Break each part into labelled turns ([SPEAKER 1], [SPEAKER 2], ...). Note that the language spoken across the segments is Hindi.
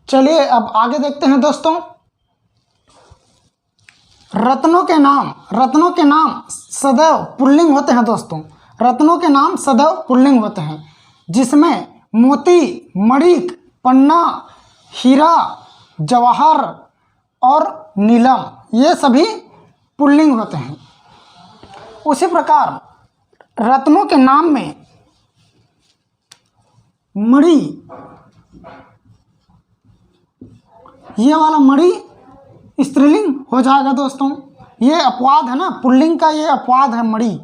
[SPEAKER 1] चलिए अब आगे देखते हैं दोस्तों। रत्नों के नाम सदैव पुल्लिंग होते हैं दोस्तों। रत्नों के नाम सदैव पुल्लिंग होते हैं, जिसमें मोती, मणिक, पन्ना, हीरा, जवाहर और नीलम ये सभी पुल्लिंग होते हैं। उसी प्रकार रत्नों के नाम में मणि, ये वाला मणि स्त्रीलिंग हो जाएगा दोस्तों। ये अपवाद है ना, पुल्लिंग का ये अपवाद है मणि।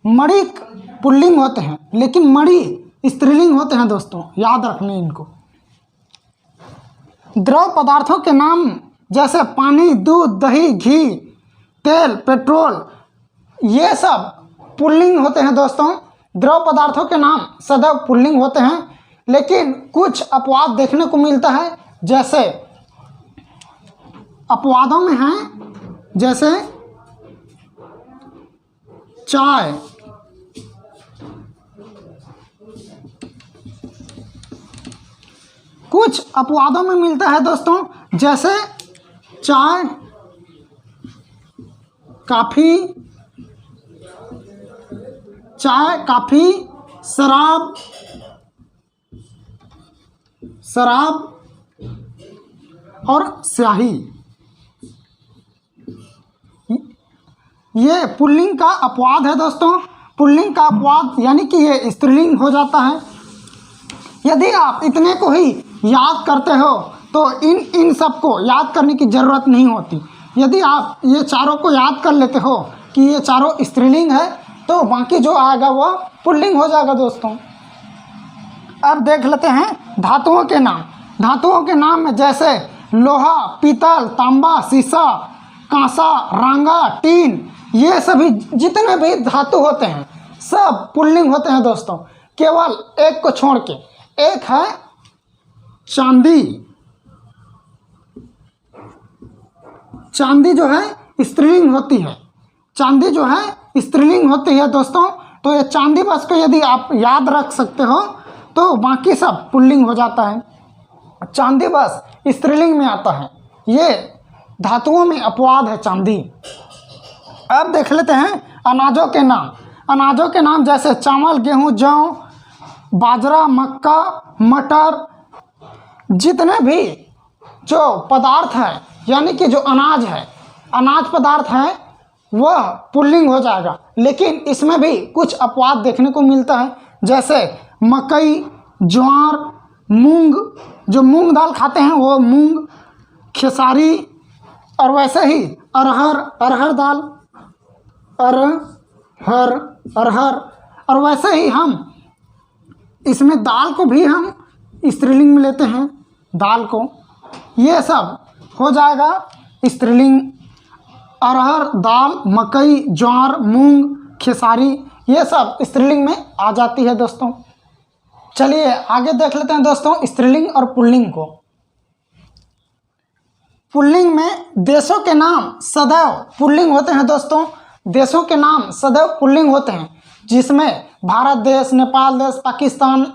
[SPEAKER 1] मणिक पुल्लिंग होते हैं लेकिन मणि स्त्रीलिंग होते हैं दोस्तों, याद रखने इनको। द्रव पदार्थों के नाम जैसे पानी, दूध, दही, घी, तेल, पेट्रोल ये सब पुल्लिंग होते हैं दोस्तों। द्रव पदार्थों के नाम सदैव पुल्लिंग होते हैं, लेकिन कुछ अपवाद देखने को मिलता है। जैसे अपवादों में हैं जैसे चाय, कुछ अपवादों में मिलता है दोस्तों, जैसे चाय, काफी, शराब और स्याही। ये पुल्लिंग का अपवाद है दोस्तों। पुल्लिंग का अपवाद यानी कि ये स्त्रीलिंग हो जाता है। यदि आप इतने को ही याद करते हो तो इन सब को याद करने की ज़रूरत नहीं होती। यदि आप ये चारों को याद कर लेते हो कि ये चारों स्त्रीलिंग है तो बाकी जो आएगा वह पुल्लिंग हो जाएगा दोस्तों। अब देख लेते हैं धातुओं के नाम। धातुओं के नाम में जैसे लोहा, पीतल, तांबा, सीसा, कांसा, रांगा, टीन ये सभी जितने भी धातु होते हैं सब पुल्लिंग होते हैं दोस्तों, केवल एक को छोड़ के। एक है चांदी। चांदी जो है स्त्रीलिंग होती है। चांदी जो है स्त्रीलिंग होती है दोस्तों। तो ये चांदी बस को यदि आप याद रख सकते हो तो बाकी सब पुल्लिंग हो जाता है। चांदी बस स्त्रीलिंग में आता है। ये धातुओं में अपवाद है चांदी। अब देख लेते हैं अनाजों के नाम। अनाजों के नाम जैसे चावल, गेहूं, जौ, बाजरा, मक्का, मटर जितने भी जो पदार्थ है यानी कि जो अनाज है, अनाज पदार्थ है वह पुल्लिंग हो जाएगा। लेकिन इसमें भी कुछ अपवाद देखने को मिलता है, जैसे मकई, ज्वार, मूंग, जो मूंग दाल खाते हैं वो मूंग, खेसारी और वैसे ही अरहर दाल, अरहर और वैसे ही हम इसमें दाल को भी हम स्त्रीलिंग में लेते हैं, दाल को। ये सब हो जाएगा स्त्रीलिंग। अरहर दाल, मकई, ज्वार, मूंग, खेसारी ये सब स्त्रीलिंग में आ जाती है दोस्तों। चलिए आगे देख लेते हैं दोस्तों स्त्रीलिंग और पुल्लिंग को। पुल्लिंग में देशों के नाम सदैव पुल्लिंग होते हैं दोस्तों। देशों के नाम सदैव पुल्लिंग होते हैं, जिसमें भारत देश, नेपाल देश, पाकिस्तान,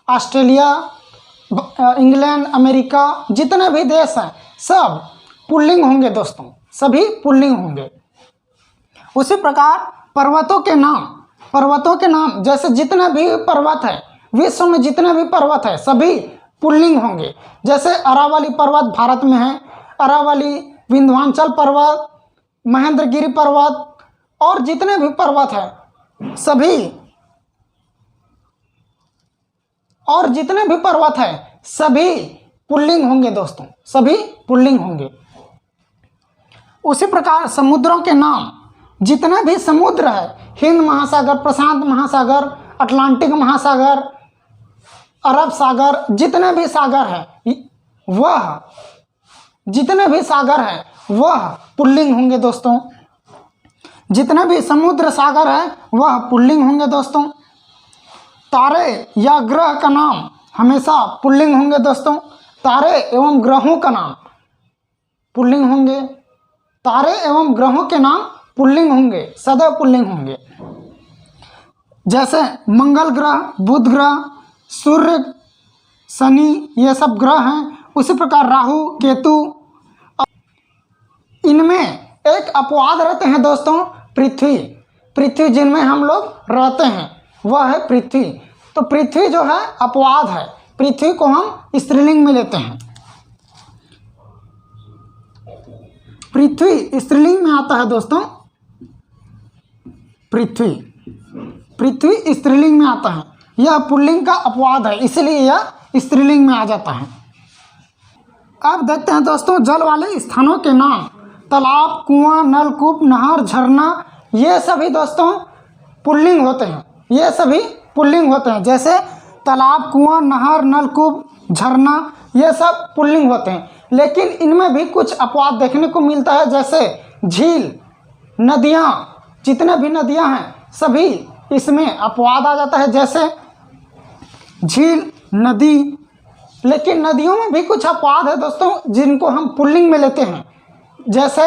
[SPEAKER 1] ऑस्ट्रेलिया, इंग्लैंड, अमेरिका जितने भी देश हैं सब पुल्लिंग होंगे दोस्तों, सभी पुल्लिंग होंगे। उसी प्रकार पर्वतों के नाम जैसे जितने भी पर्वत है विश्व में, जितने भी पर्वत है सभी पुल्लिंग होंगे। जैसे अरावली पर्वत भारत में है, अरावली, विंध्याचल पर्वत, महेंद्रगिरी पर्वत और जितने भी पर्वत हैं सभी, और जितने भी पर्वत हैं सभी पुल्लिंग होंगे दोस्तों, सभी पुल्लिंग होंगे। उसी प्रकार समुद्रों के नाम जितने भी समुद्र है, हिंद महासागर, प्रशांत महासागर, अटलांटिक महासागर, अरब सागर, जितने भी सागर हैं वह जितने भी सागर हैं वह पुल्लिंग होंगे दोस्तों। जितने भी समुद्र सागर है वह पुल्लिंग होंगे दोस्तों। तारे या ग्रह का नाम हमेशा पुल्लिंग होंगे दोस्तों। तारे एवं ग्रहों का नाम पुल्लिंग होंगे। तारे एवं ग्रहों के नाम पुल्लिंग होंगे, सदैव पुल्लिंग होंगे। जैसे मंगल ग्रह, बुध ग्रह, सूर्य, शनि ये सब ग्रह हैं उसी प्रकार राहु, केतु, इनमें एक अपवाद रहते हैं दोस्तों, पृथ्वी। पृथ्वी जिनमें हम लोग रहते हैं वह है पृथ्वी। तो पृथ्वी जो है अपवाद है, पृथ्वी को हम स्त्रीलिंग में लेते हैं। पृथ्वी स्त्रीलिंग में आता है दोस्तों, पृथ्वी स्त्रीलिंग में आता है। यह पुल्लिंग का अपवाद है, इसलिए यह स्त्रीलिंग में आ जाता है। अब देखते हैं दोस्तों जल वाले स्थानों के नाम। तालाब, कुआं, नलकूप, नहर, झरना, ये सभी दोस्तों पुल्लिंग होते हैं, ये सभी पुल्लिंग होते हैं। जैसे तालाब, कुआं, नहर, नलकूप, झरना, ये सब पुल्लिंग होते हैं। लेकिन इनमें भी कुछ अपवाद देखने को मिलता है, जैसे झील, नदियाँ, जितने भी नदियाँ हैं सभी इसमें अपवाद आ जाता है, जैसे झील, नदी। लेकिन नदियों में भी कुछ अपवाद है दोस्तों जिनको हम पुल्लिंग में लेते हैं। जैसे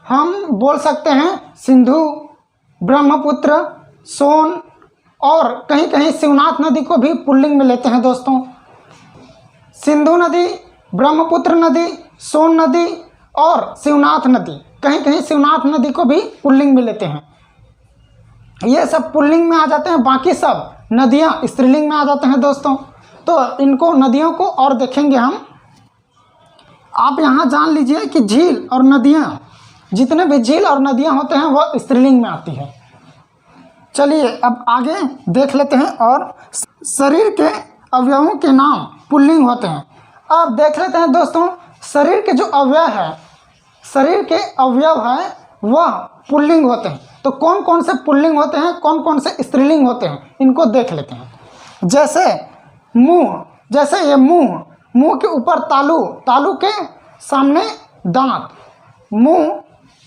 [SPEAKER 1] हम बोल सकते हैं सिंधु, ब्रह्मपुत्र, सोन, और कहीं कहीं शिवनाथ नदी को भी पुल्लिंग में लेते हैं दोस्तों। सिंधु नदी, ब्रह्मपुत्र नदी, सोन नदी और शिवनाथ नदी, कहीं कहीं शिवनाथ नदी को भी पुल्लिंग में लेते हैं। ये सब पुल्लिंग में आ जाते हैं, बाकी सब नदियाँ स्त्रीलिंग में आ जाते हैं दोस्तों। तो इनको नदियों को और देखेंगे हम। आप यहाँ जान लीजिए कि झील और नदियाँ, जितने भी झील और नदियाँ होते हैं वह स्त्रीलिंग में आती है। चलिए अब आगे देख लेते हैं। और शरीर के अवयवों के नाम पुल्लिंग होते हैं। अब देख लेते हैं दोस्तों शरीर के जो अवयव है, शरीर के अवयव है वह पुल्लिंग होते हैं। तो कौन कौन से पुल्लिंग होते हैं, कौन कौन से स्त्रीलिंग होते हैं, इनको देख लेते हैं। जैसे मुंह, जैसे ये मुंह, मुंह के ऊपर तालू, तालू के सामने दांत, मुंह,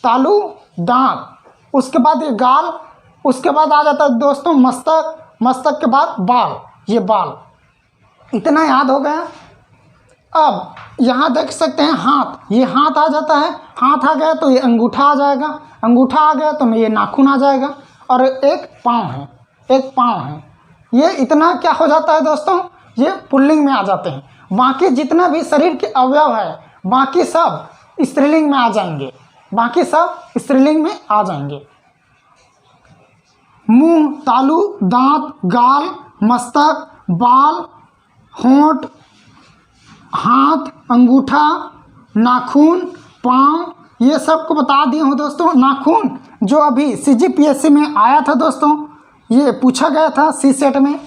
[SPEAKER 1] तालू, दांत। उसके बाद ये गाल, उसके बाद आ जाता है दोस्तों मस्तक, मस्तक के बाद बाल, ये बाल। इतना याद हो गया। अब यहाँ देख सकते हैं हाथ, ये हाथ आ जाता है। हाथ आ गया तो ये अंगूठा आ जाएगा, अंगूठा आ गया तो ये नाखून आ जाएगा। और एक पाँव है, एक पाँव है। ये इतना क्या हो जाता है दोस्तों, ये पुल्लिंग में आ जाते हैं। बाकी जितना भी शरीर के अवयव है बाकी सब स्त्रीलिंग में आ जाएंगे, बाकी सब स्त्रीलिंग में आ जाएंगे। मुंह, तालू, दांत, गाल, मस्तक, बाल, होंठ, हाथ, अंगूठा, नाखून, पाँव, ये सब को बता दिया हूँ दोस्तों। नाखून जो अभी CGPSC में आया था दोस्तों, ये पूछा गया था सी सेट में,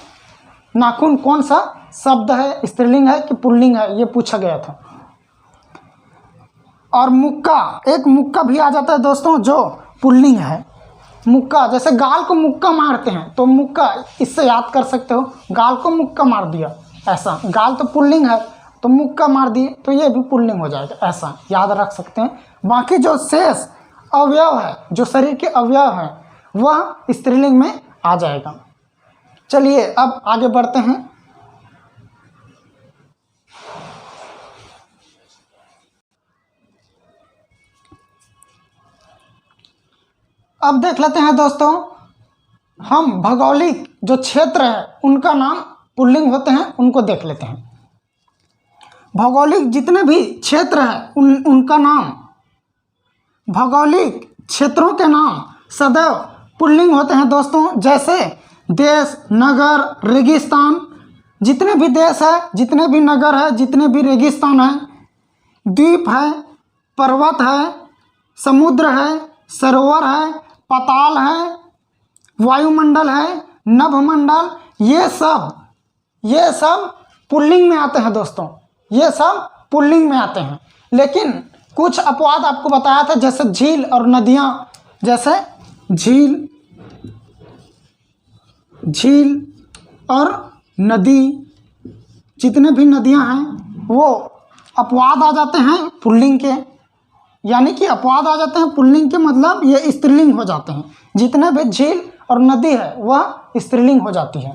[SPEAKER 1] नाखून कौन सा शब्द है, स्त्रीलिंग है कि पुल्लिंग है, ये पूछा गया था। और मुक्का, एक मुक्का भी आ जाता है दोस्तों जो पुल्लिंग है। मुक्का, जैसे गाल को मुक्का मारते हैं तो मुक्का, इससे याद कर सकते हो, गाल को मुक्का मार दिया, ऐसा। गाल तो पुल्लिंग है तो मुक्का मार दिए तो ये भी पुल्लिंग हो जाएगा, ऐसा याद रख सकते हैं। बाकी जो शेष अवयव है, जो शरीर के अवयव है, वह स्त्रीलिंग में आ जाएगा। चलिए अब आगे बढ़ते हैं। अब देख लेते हैं दोस्तों हम भौगोलिक जो क्षेत्र है उनका नाम पुल्लिंग होते हैं, उनको देख लेते हैं। भौगोलिक जितने भी क्षेत्र हैं उनका नाम, भौगोलिक क्षेत्रों के नाम सदैव पुल्लिंग होते हैं दोस्तों। जैसे देश, नगर, रेगिस्तान, जितने भी देश है, जितने भी नगर है, जितने भी रेगिस्तान है, द्वीप है, पर्वत है, समुद्र है, सरोवर है, पाताल है, वायुमंडल है, नभमंडल, ये सब पुल्लिंग में आते हैं दोस्तों, ये सब पुल्लिंग में आते हैं। लेकिन कुछ अपवाद आपको बताया था, जैसे झील और नदियाँ, जैसे झील और नदी, जितने भी नदियाँ हैं वो अपवाद आ जाते हैं पुल्लिंग के, यानी कि अपवाद आ जाते हैं पुल्लिंग के, मतलब ये स्त्रीलिंग हो जाते हैं। जितने भी झील और नदी है वह स्त्रीलिंग हो जाती है।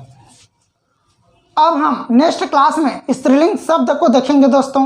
[SPEAKER 1] अब हम नेक्स्ट क्लास में स्त्रीलिंग शब्द को देखेंगे दोस्तों।